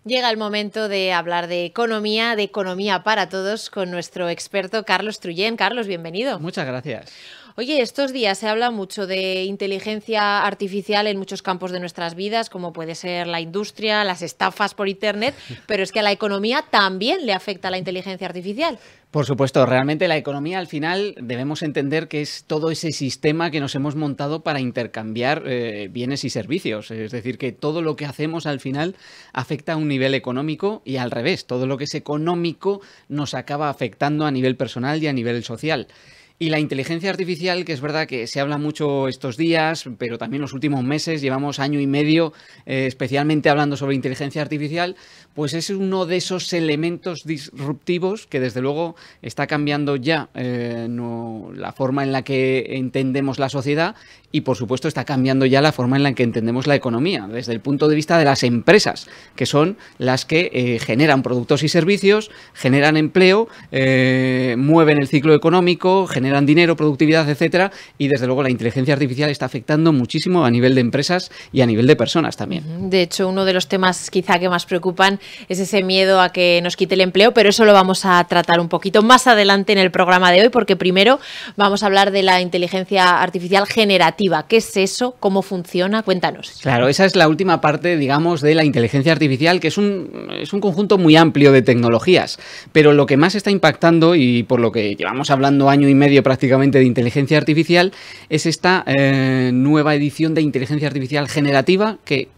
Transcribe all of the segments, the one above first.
Llega el momento de hablar de economía para todos, con nuestro experto Carlos Trullén. Carlos, bienvenido. Muchas gracias. Oye, estos días se habla mucho de inteligencia artificial en muchos campos de nuestras vidas, como puede ser la industria, las estafas por internet, pero es que a la economía también le afecta la inteligencia artificial. Por supuesto, realmente la economía al final debemos entender que es todo ese sistema que nos hemos montado para intercambiar bienes y servicios. Es decir, que todo lo que hacemos al final afecta a un nivel económico y al revés, todo lo que es económico nos acaba afectando a nivel personal y a nivel social. Y la inteligencia artificial, que es verdad que se habla mucho estos días, pero también los últimos meses, llevamos año y medio especialmente hablando sobre inteligencia artificial, pues es uno de esos elementos disruptivos que desde luego está cambiando ya la forma en la que entendemos la sociedad y por supuesto está cambiando ya la forma en la que entendemos la economía, desde el punto de vista de las empresas, que son las que generan productos y servicios, generan empleo, mueven el ciclo económico, generan dinero, productividad, etcétera, y desde luego la inteligencia artificial está afectando muchísimo a nivel de empresas y a nivel de personas también. De hecho, uno de los temas quizá que más preocupan es ese miedo a que nos quite el empleo, pero eso lo vamos a tratar un poquito más adelante en el programa de hoy, porque primero vamos a hablar de la inteligencia artificial generativa. ¿Qué es eso? ¿Cómo funciona? Cuéntanos. Claro, esa es la última parte, digamos, de la inteligencia artificial, que es un conjunto muy amplio de tecnologías, pero lo que más está impactando, y por lo que llevamos hablando año y medio prácticamente de inteligencia artificial, es esta nueva edición de inteligencia artificial generativa. ¿Qué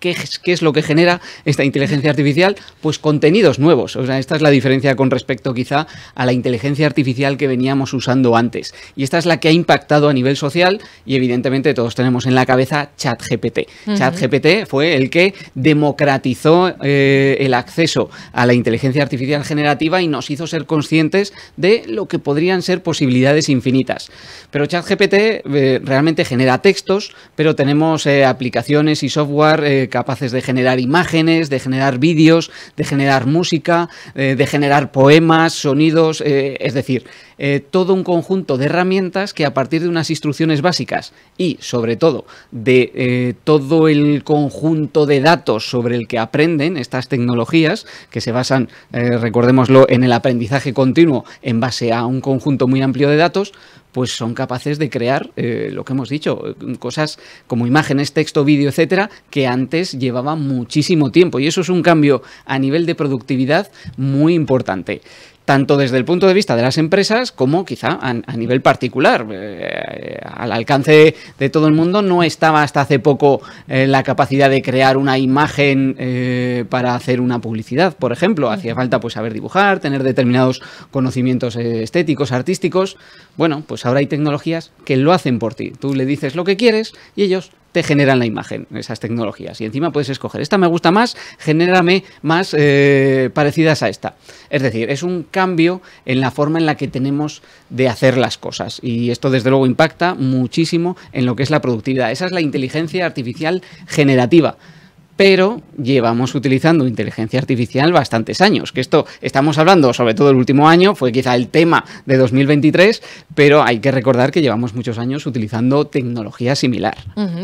es lo que genera esta inteligencia artificial? Pues contenidos nuevos. O sea, esta es la diferencia con respecto quizá a la inteligencia artificial que veníamos usando antes. Y esta es la que ha impactado a nivel social y evidentemente todos tenemos en la cabeza ChatGPT. ChatGPT fue el que democratizó el acceso a la inteligencia artificial generativa y nos hizo ser conscientes de lo que podrían ser posibilidades infinitas. Pero ChatGPT realmente genera textos, pero tenemos aplicaciones y software capaces de generar imágenes, de generar vídeos, de generar música, de generar poemas, sonidos, es decir, todo un conjunto de herramientas que a partir de unas instrucciones básicas y sobre todo de todo el conjunto de datos sobre el que aprenden estas tecnologías, que se basan, recordémoslo, en el aprendizaje continuo en base a un conjunto muy amplio de datos, pues son capaces de crear, lo que hemos dicho, cosas como imágenes, texto, vídeo, etcétera, que antes llevaban muchísimo tiempo. Y eso es un cambio a nivel de productividad muy importante, tanto desde el punto de vista de las empresas como quizá a nivel particular. Al alcance de todo el mundo no estaba hasta hace poco la capacidad de crear una imagen para hacer una publicidad, por ejemplo. Hacía falta pues saber dibujar, tener determinados conocimientos estéticos, artísticos. Bueno, pues ahora hay tecnologías que lo hacen por ti. Tú le dices lo que quieres y ellos te generan la imagen, esas tecnologías. Y encima puedes escoger, esta me gusta más, genérame más parecidas a esta. Es decir, es un cambio en la forma en la que tenemos de hacer las cosas. Y esto, desde luego, impacta muchísimo en lo que es la productividad. Esa es la inteligencia artificial generativa. Pero llevamos utilizando inteligencia artificial bastantes años, que esto estamos hablando sobre todo el último año, fue quizá el tema de 2023, pero hay que recordar que llevamos muchos años utilizando tecnología similar.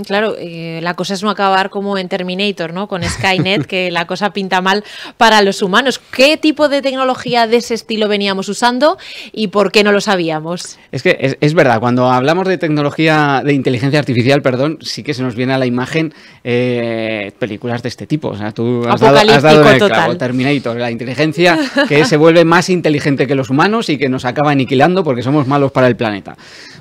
Claro, la cosa es no acabar como en Terminator, ¿no? Con Skynet, que la cosa pinta mal para los humanos. ¿Qué tipo de tecnología de ese estilo veníamos usando y por qué no lo sabíamos? Es que es verdad, cuando hablamos de tecnología, de inteligencia artificial, perdón, sí que se nos viene a la imagen películas de este tipo. O sea, tú has dado en el clavo, Terminator, la inteligencia que se vuelve más inteligente que los humanos y que nos acaba aniquilando porque somos malos para el planeta.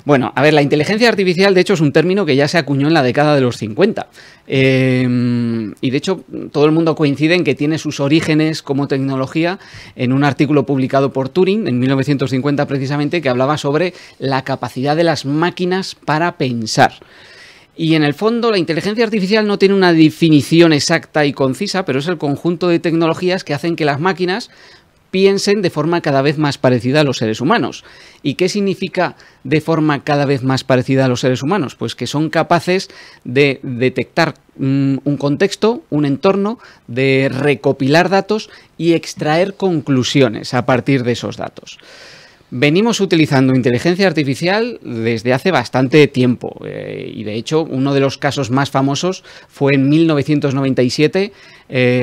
Bueno, a ver, la inteligencia artificial, de hecho, es un término que ya se acuñó en la década de los 50. Y de hecho, todo el mundo coincide en que tiene sus orígenes como tecnología en un artículo publicado por Turing en 1950 precisamente, que hablaba sobre la capacidad de las máquinas para pensar. Y en el fondo la inteligencia artificial no tiene una definición exacta y concisa, pero es el conjunto de tecnologías que hacen que las máquinas piensen de forma cada vez más parecida a los seres humanos. ¿Y qué significa de forma cada vez más parecida a los seres humanos? Pues que son capaces de detectar un contexto, un entorno, de recopilar datos y extraer conclusiones a partir de esos datos. Venimos utilizando inteligencia artificial desde hace bastante tiempo y de hecho uno de los casos más famosos fue en 1997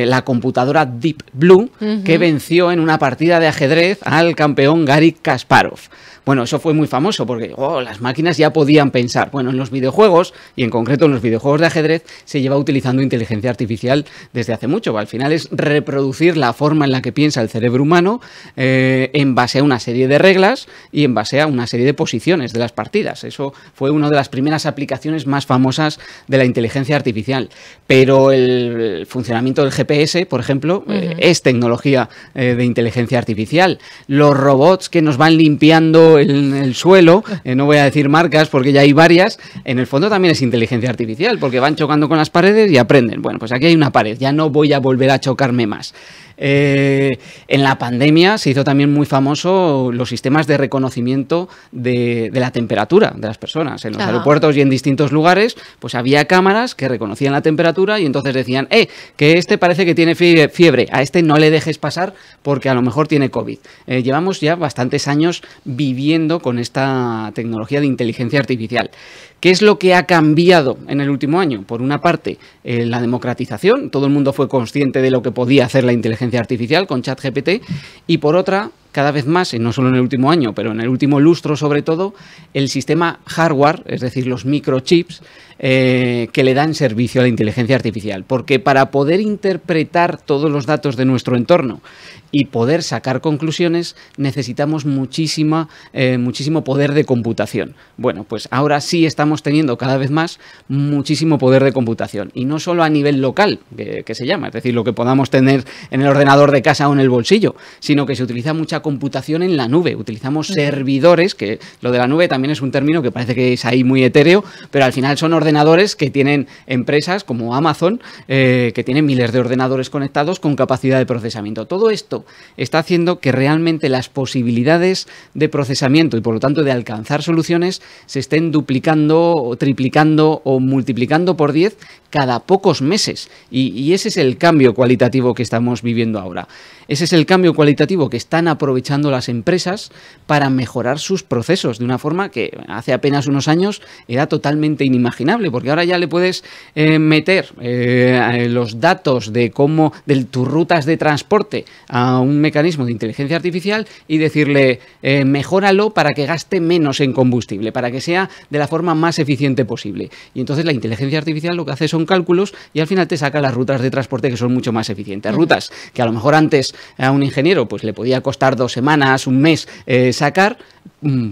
la computadora Deep Blue que venció en una partida de ajedrez al campeón Garry Kasparov. Bueno, eso fue muy famoso porque las máquinas ya podían pensar. Bueno, en los videojuegos, y en concreto en los videojuegos de ajedrez, se lleva utilizando inteligencia artificial desde hace mucho. Al final es reproducir la forma en la que piensa el cerebro humano en base a una serie de reglas y en base a una serie de posiciones de las partidas. Eso fue una de las primeras aplicaciones más famosas de la inteligencia artificial. Pero el funcionamiento del GPS, por ejemplo, es tecnología de inteligencia artificial. Los robots que nos van limpiando el suelo, no voy a decir marcas porque ya hay varias, en el fondo también es inteligencia artificial porque van chocando con las paredes y aprenden. Bueno, pues aquí hay una pared, ya no voy a volver a chocarme más. En la pandemia se hizo también muy famoso los sistemas de reconocimiento de la temperatura de las personas. En los aeropuertos y en distintos lugares, pues había cámaras que reconocían la temperatura y entonces decían, que este parece que tiene fiebre, a este no le dejes pasar porque a lo mejor tiene COVID. Llevamos ya bastantes años viviendo con esta tecnología de inteligencia artificial. ¿Qué es lo que ha cambiado en el último año? Por una parte, la democratización. Todo el mundo fue consciente de lo que podía hacer la inteligencia artificial con ChatGPT. Y por otra, cada vez más, y no solo en el último año, pero en el último lustro sobre todo, el sistema hardware, es decir, los microchips, que le dan servicio a la inteligencia artificial. Porque para poder interpretar todos los datos de nuestro entorno y poder sacar conclusiones, necesitamos muchísimo poder de computación. Bueno, pues ahora sí estamos teniendo cada vez más muchísimo poder de computación. Y no solo a nivel local, que se llama, es decir, lo que podamos tener en el ordenador de casa o en el bolsillo, sino que se utiliza mucha computación en la nube. Utilizamos servidores, que lo de la nube también es un término que parece que es ahí muy etéreo, pero al final son ordenadores que tienen empresas como Amazon, que tienen miles de ordenadores conectados con capacidad de procesamiento. Todo esto está haciendo que realmente las posibilidades de procesamiento y por lo tanto de alcanzar soluciones se estén duplicando o triplicando o multiplicando por 10 cada pocos meses. Y ese es el cambio cualitativo que estamos viviendo ahora. Ese es el cambio cualitativo que están aprovechando las empresas para mejorar sus procesos de una forma que hace apenas unos años era totalmente inimaginable, porque ahora ya le puedes meter los datos de tus rutas de transporte a un mecanismo de inteligencia artificial y decirle mejóralo para que gaste menos en combustible, para que sea de la forma más eficiente posible. Y entonces la inteligencia artificial lo que hace son cálculos y al final te saca las rutas de transporte que son mucho más eficientes. Rutas que a lo mejor antes a un ingeniero pues le podía costar 2 semanas, un mes sacar,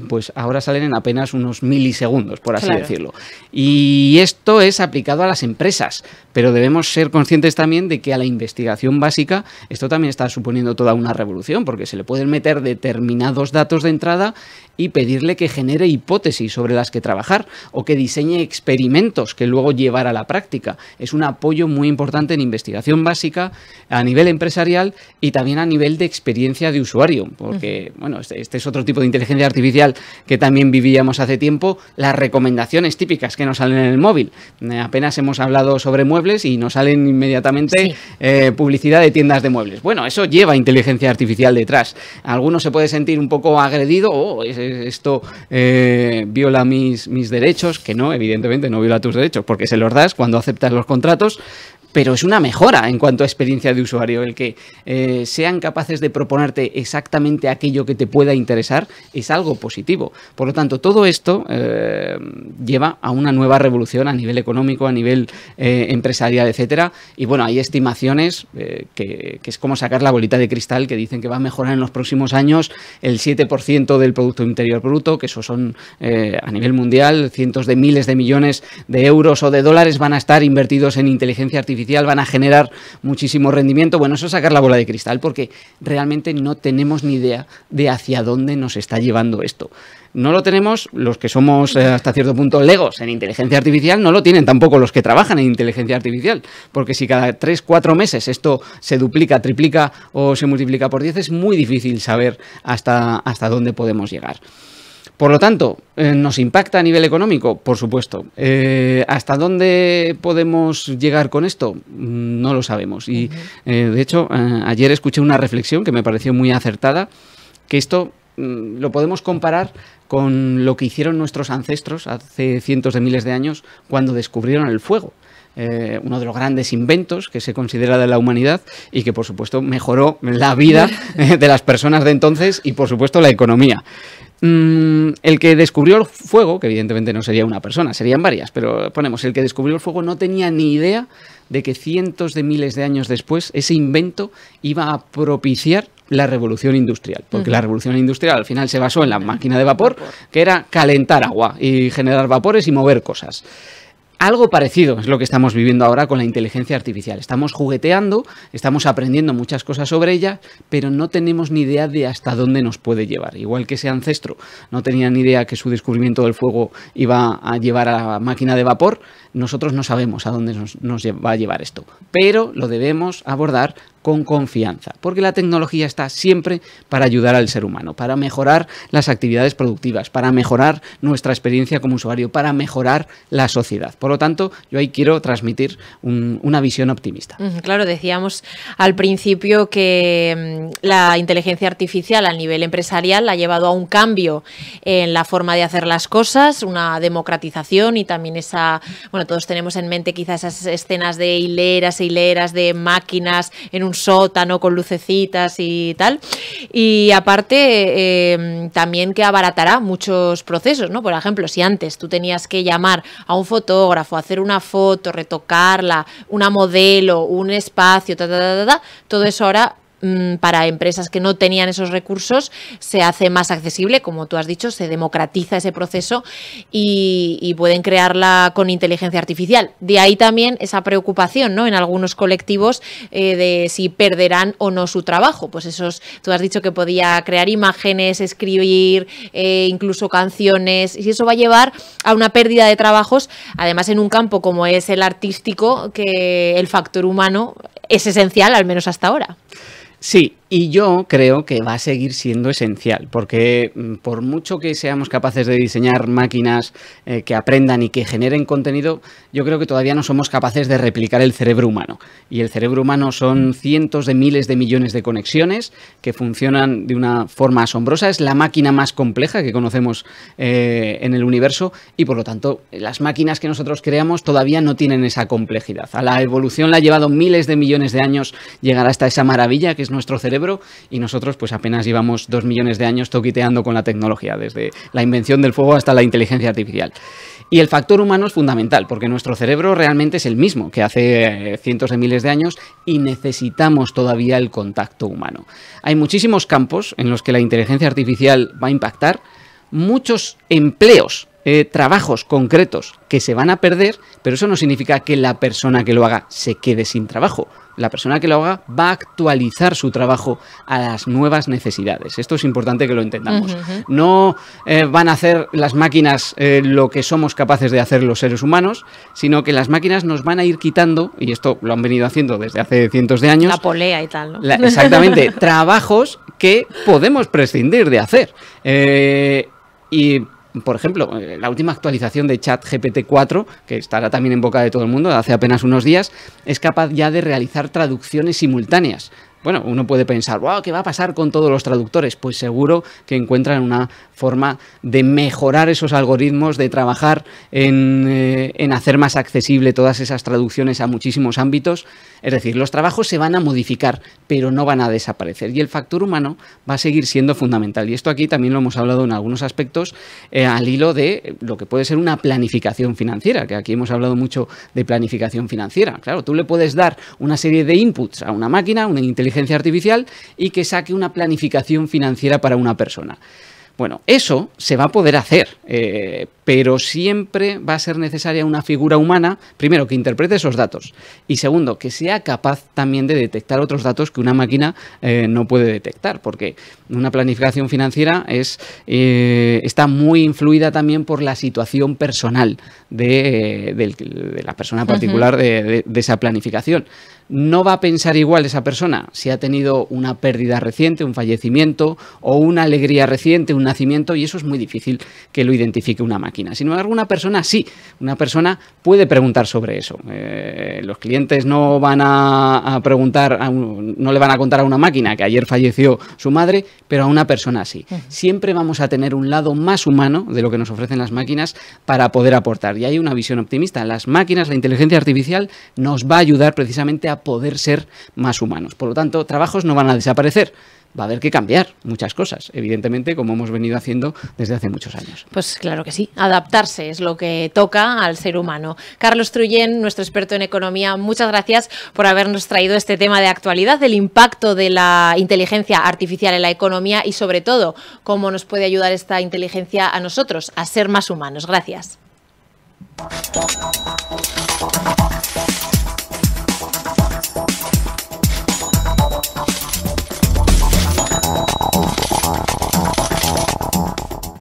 pues ahora salen en apenas unos milisegundos, por así decirlo. Y esto es aplicado a las empresas, pero debemos ser conscientes también de que a la investigación básica esto también está suponiendo toda una revolución, porque se le pueden meter determinados datos de entrada y pedirle que genere hipótesis sobre las que trabajar o que diseñe experimentos que luego llevar a la práctica. Es un apoyo muy importante en investigación básica a nivel empresarial y también a nivel de experiencia de usuario, porque bueno, este es otro tipo de inteligencia artificial que también vivíamos hace tiempo, las recomendaciones típicas que nos salen en el móvil. Apenas hemos hablado sobre muebles y nos salen inmediatamente publicidad de tiendas de muebles. Bueno, eso lleva inteligencia artificial detrás. Algunos se puede sentir un poco agredido, esto viola mis derechos, que no, evidentemente no viola tus derechos porque se los das cuando aceptas los contratos, pero es una mejora en cuanto a experiencia de usuario. El que sean capaces de proponerte exactamente aquello que te pueda interesar es algo positivo. Por lo tanto, todo esto lleva a una nueva revolución a nivel económico, a nivel empresarial, etcétera. Y bueno, hay estimaciones que es como sacar la bolita de cristal, que dicen que va a mejorar en los próximos años el 7% del Producto Interior Bruto, que eso son a nivel mundial cientos de miles de millones de euros o de dólares van a estar invertidos en inteligencia artificial artificial van a generar muchísimo rendimiento. Bueno, eso es sacar la bola de cristal, porque realmente no tenemos ni idea de hacia dónde nos está llevando esto. No lo tenemos los que somos hasta cierto punto legos en inteligencia artificial, no lo tienen tampoco los que trabajan en inteligencia artificial, porque si cada 3-4 meses esto se duplica, triplica o se multiplica por 10, es muy difícil saber hasta dónde podemos llegar. Por lo tanto, ¿nos impacta a nivel económico? Por supuesto. ¿Hasta dónde podemos llegar con esto? No lo sabemos. Y de hecho, ayer escuché una reflexión que me pareció muy acertada, que esto lo podemos comparar con lo que hicieron nuestros ancestros hace cientos de miles de años cuando descubrieron el fuego. Uno de los grandes inventos que se considera de la humanidad y que, por supuesto, mejoró la vida de las personas de entonces y, por supuesto, la economía. El que descubrió el fuego, que evidentemente no sería una persona, serían varias, pero ponemos, el que descubrió el fuego no tenía ni idea de que cientos de miles de años después ese invento iba a propiciar la revolución industrial, porque la revolución industrial al final se basó en la máquina de vapor, que era calentar agua y generar vapores y mover cosas. Algo parecido es lo que estamos viviendo ahora con la inteligencia artificial. Estamos jugueteando, estamos aprendiendo muchas cosas sobre ella, pero no tenemos ni idea de hasta dónde nos puede llevar. Igual que ese ancestro no tenía ni idea que su descubrimiento del fuego iba a llevar a la máquina de vapor, nosotros no sabemos a dónde nos va a llevar esto. Pero lo debemos abordar con confianza, porque la tecnología está siempre para ayudar al ser humano, para mejorar las actividades productivas, para mejorar nuestra experiencia como usuario, para mejorar la sociedad. Por lo tanto, yo ahí quiero transmitir una visión optimista. Claro, decíamos al principio que la inteligencia artificial a nivel empresarial ha llevado a un cambio en la forma de hacer las cosas, una democratización y también esa, bueno, todos tenemos en mente quizás esas escenas de hileras e hileras de máquinas en un sótano con lucecitas y tal. Y aparte, también que abaratará muchos procesos, ¿no? Por ejemplo, si antes tú tenías que llamar a un fotógrafo, hacer una foto, retocarla, una modelo, un espacio, todo eso ahora para empresas que no tenían esos recursos se hace más accesible, como tú has dicho, se democratiza ese proceso y pueden crearla con inteligencia artificial. De ahí también esa preocupación, ¿no?, en algunos colectivos de si perderán o no su trabajo. Pues esos, tú has dicho que podía crear imágenes, escribir, incluso canciones, y eso va a llevar a una pérdida de trabajos, además en un campo como es el artístico, que el factor humano es esencial, al menos hasta ahora. Sí, y yo creo que va a seguir siendo esencial, porque por mucho que seamos capaces de diseñar máquinas que aprendan y que generen contenido, yo creo que todavía no somos capaces de replicar el cerebro humano. Y el cerebro humano son cientos de miles de millones de conexiones que funcionan de una forma asombrosa. Es la máquina más compleja que conocemos en el universo y, por lo tanto, las máquinas que nosotros creamos todavía no tienen esa complejidad. A la evolución le ha llevado miles de millones de años llegar hasta esa maravilla que es nuestro cerebro, y nosotros pues apenas llevamos 2 millones de años toquiteando con la tecnología, desde la invención del fuego hasta la inteligencia artificial. Y el factor humano es fundamental, porque nuestro cerebro realmente es el mismo que hace cientos de miles de años y necesitamos todavía el contacto humano. Hay muchísimos campos en los que la inteligencia artificial va a impactar, muchos empleos, trabajos concretos que se van a perder, pero eso no significa que la persona que lo haga se quede sin trabajo. La persona que lo haga va a actualizar su trabajo a las nuevas necesidades. Esto es importante que lo entendamos. No van a hacer las máquinas lo que somos capaces de hacer los seres humanos, sino que las máquinas nos van a ir quitando, y esto lo han venido haciendo desde hace cientos de años. La polea y tal, ¿no? Exactamente, trabajos que podemos prescindir de hacer. Y por ejemplo, la última actualización de ChatGPT 4, que estará también en boca de todo el mundo hace apenas unos días, es capaz ya de realizar traducciones simultáneas. Bueno, uno puede pensar, wow, ¿qué va a pasar con todos los traductores? Pues seguro que encuentran una forma de mejorar esos algoritmos, de trabajar en hacer más accesible todas esas traducciones a muchísimos ámbitos. Es decir, los trabajos se van a modificar, pero no van a desaparecer. Y el factor humano va a seguir siendo fundamental. Y esto aquí también lo hemos hablado en algunos aspectos al hilo de lo que puede ser una planificación financiera, que aquí hemos hablado mucho de planificación financiera. Claro, tú le puedes dar una serie de inputs a una máquina, una inteligencia artificial, y que saque una planificación financiera para una persona. Bueno, eso se va a poder hacer, pero siempre va a ser necesaria una figura humana, primero, que interprete esos datos y segundo, que sea capaz también de detectar otros datos que una máquina no puede detectar, porque una planificación financiera está muy influida también por la situación personal de la persona particular de esa planificación. No va a pensar igual esa persona si ha tenido una pérdida reciente, un fallecimiento o una alegría reciente, un nacimiento, y eso es muy difícil que lo identifique una máquina. Sin embargo, una persona sí, una persona puede preguntar sobre eso. Los clientes no van a preguntar, no le van a contar a una máquina que ayer falleció su madre, pero a una persona sí. Siempre vamos a tener un lado más humano de lo que nos ofrecen las máquinas para poder aportar. Y hay una visión optimista. Las máquinas, la inteligencia artificial, nos va a ayudar precisamente a poder ser más humanos. Por lo tanto, trabajos no van a desaparecer. Va a haber que cambiar muchas cosas, evidentemente, como hemos venido haciendo desde hace muchos años. Pues claro que sí, adaptarse es lo que toca al ser humano. Carlos Trullén, nuestro experto en economía, muchas gracias por habernos traído este tema de actualidad, del impacto de la inteligencia artificial en la economía y, sobre todo, cómo nos puede ayudar esta inteligencia a nosotros a ser más humanos. Gracias.